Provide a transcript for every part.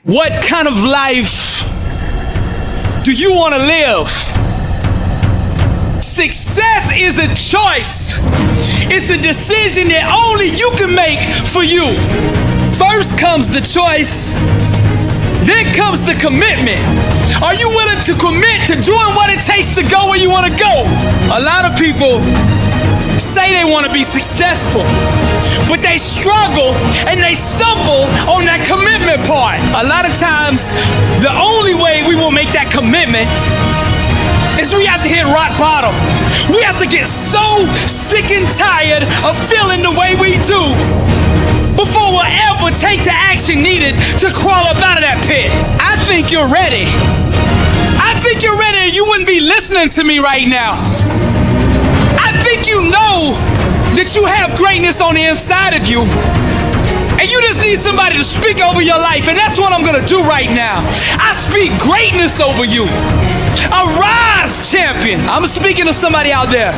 What kind of life do you want to live? Success is a choice. It's a decision that only you can make for you. First comes the choice, then comes the commitment. Are you willing to commit to doing what it takes to go where you want to go? A lot of people say they want to be successful, but they struggle and they stumble on that commitment part. A lot of times, the only way we will make that commitment is we have to hit rock bottom. We have to get so sick and tired of feeling the way we do before we'll ever take the action needed to crawl up out of that pit. I think you're ready. I think you're ready. You wouldn't be listening to me right now. I think you know that you have greatness on the inside of you, and you just need somebody to speak over your life, and that's what I'm gonna do right now. I speak greatness over you. Arise, champion. I'm speaking to somebody out there.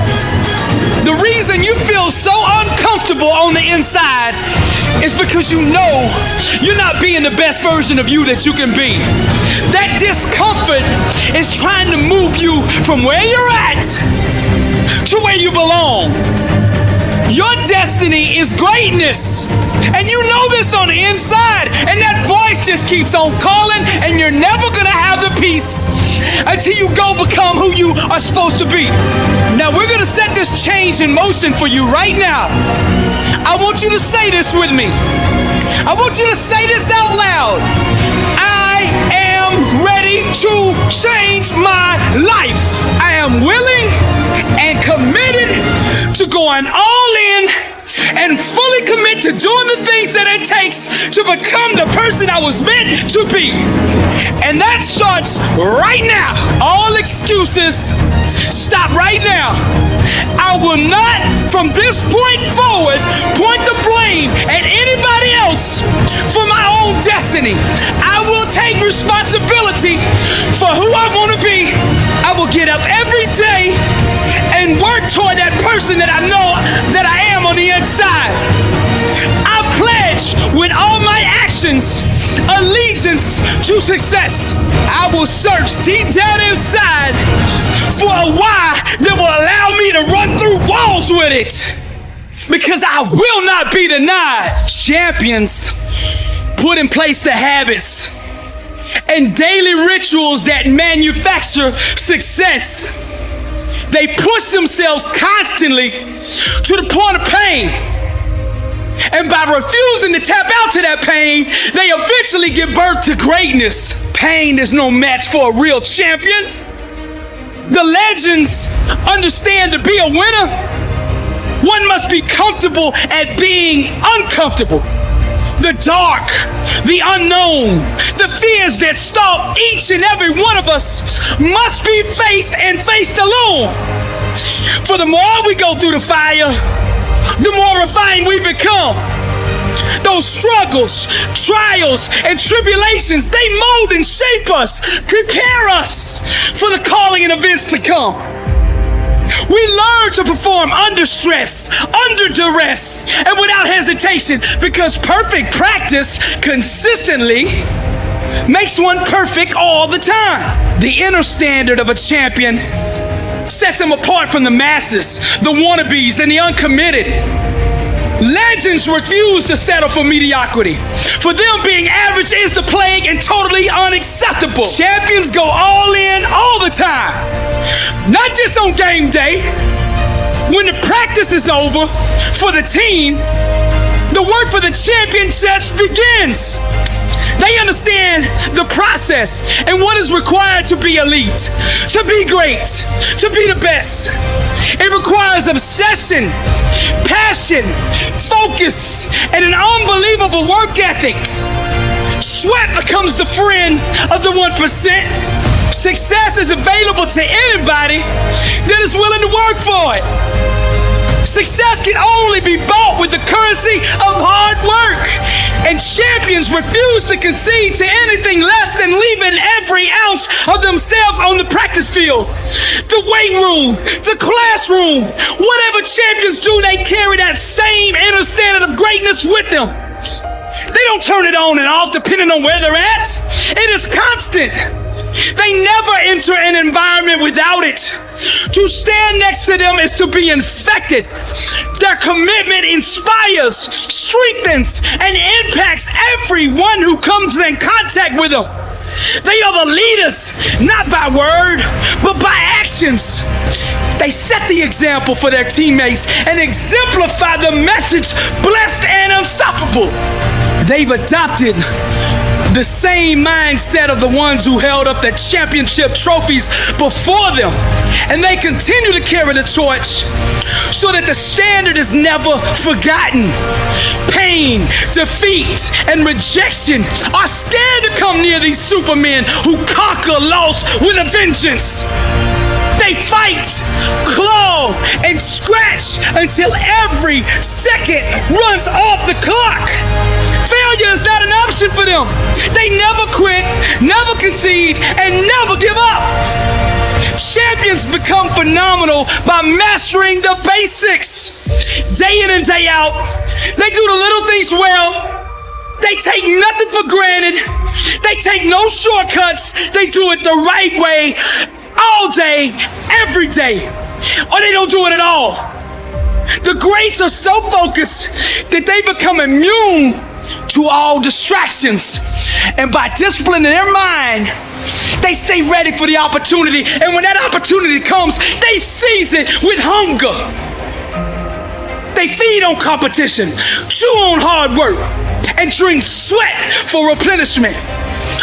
The reason you feel so uncomfortable on the inside is because you know you're not being the best version of you that you can be. That discomfort is trying to move you from where you're at to where you belong. Your destiny is greatness, and you know this on the inside, and that voice just keeps on calling, and you're never gonna have the peace until you go become who you are supposed to be. Now we're gonna set this change in motion for you right now. I want you to say this with me. I want you to say this out loud. I am ready to change my life. I am willing and committed to going all in and fully commit to doing the things that it takes to become the person I was meant to be. And that starts right now. All excuses stop right now. I will not, from this point forward, point the blame at anybody else for my own destiny. I will take responsibility for who I want to be. I will get up every day and work toward that person that I know that I am on the inside. I pledge with all my actions allegiance to success. I will search deep down inside for a why that will allow me to run through walls with it, because I will not be denied. Champions put in place the habits and daily rituals that manufacture success. They push themselves constantly to the point of pain. And by refusing to tap out to that pain, they eventually give birth to greatness. Pain is no match for a real champion. The legends understand to be a winner, one must be comfortable at being uncomfortable. The dark, the unknown, the fears that stalk each and every one of us must be faced and faced alone. For the more we go through the fire, the more refined we become. Those struggles, trials, and tribulations, they mold and shape us, prepare us for the calling and events to come. We learn to perform under stress, under duress, and without hesitation, because perfect practice consistently makes one perfect all the time. The inner standard of a champion sets him apart from the masses, the wannabes, and the uncommitted. Legends refuse to settle for mediocrity. For them, being average is the plague and totally unacceptable. Champions go all in all the time. Not just on game day. When the practice is over for the team, the work for the champion just begins. They understand the process and what is required to be elite, to be great, to be the best. It requires obsession, passion, focus, and an unbelievable work ethic. Sweat becomes the friend of the 1%. Success is available to anybody that is willing to work for it. Success can only be bought with the currency of hard work. And champions refuse to concede to anything less than leaving every ounce of themselves on the practice field. The weight room, the classroom, whatever champions do, they carry that same inner standard of greatness with them. They don't turn it on and off depending on where they're at. It is constant. They never enter an environment without it. To stand next to them is to be infected. Their commitment inspires, strengthens, and impacts everyone who comes in contact with them. They are the leaders, not by word, but by actions. They set the example for their teammates and exemplify the message, blessed and unstoppable. They've adopted the same mindset of the ones who held up the championship trophies before them. And they continue to carry the torch so that the standard is never forgotten. Pain, defeat, and rejection are scared to come near these supermen who conquer loss with a vengeance. They fight, claw, and scratch until every second runs off the clock. Failure is not an option for them. They never quit, never concede, and never give up. Champions become phenomenal by mastering the basics. Day in and day out, they do the little things well. They take nothing for granted. They take no shortcuts. They do it the right way, all day, every day, or they don't do it at all. The greats are so focused that they become immune to all distractions. And by disciplining their mind, they stay ready for the opportunity. And when that opportunity comes, they seize it with hunger. They feed on competition, chew on hard work, and drink sweat for replenishment.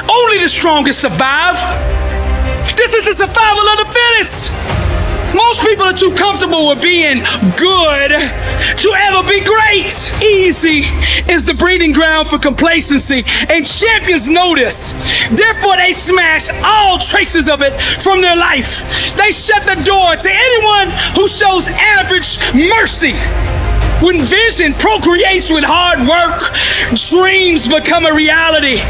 Only the strongest survive. This is the survival of the fittest. Most people are too comfortable with being good to ever be great. Easy is the breeding ground for complacency, and champions know this. Therefore, they smash all traces of it from their life. They shut the door to anyone who shows average mercy. When vision procreates with hard work, dreams become a reality.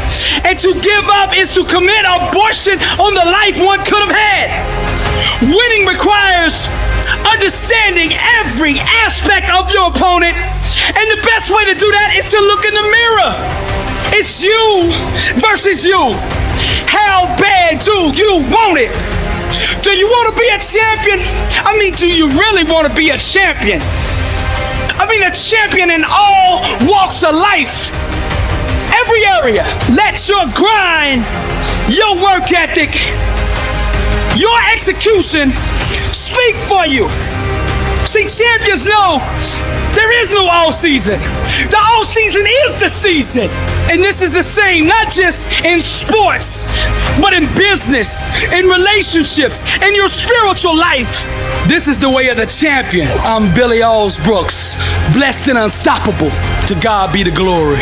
And to give up is to commit abortion on the life one could have had. Winning requires understanding every aspect of your opponent. And the best way to do that is to look in the mirror. It's you versus you. How bad do you want it? Do you want to be a champion? I mean, do you really want to be a champion? I mean, a champion in all walks of life. Every area. Let your grind, your work ethic, your execution speak for you. See, champions know there is no all season. The all season is the season. And this is the same, not just in sports, but in business, in relationships, in your spiritual life. This is the way of the champion. I'm Billy Alsbrooks, blessed and unstoppable. To God be the glory.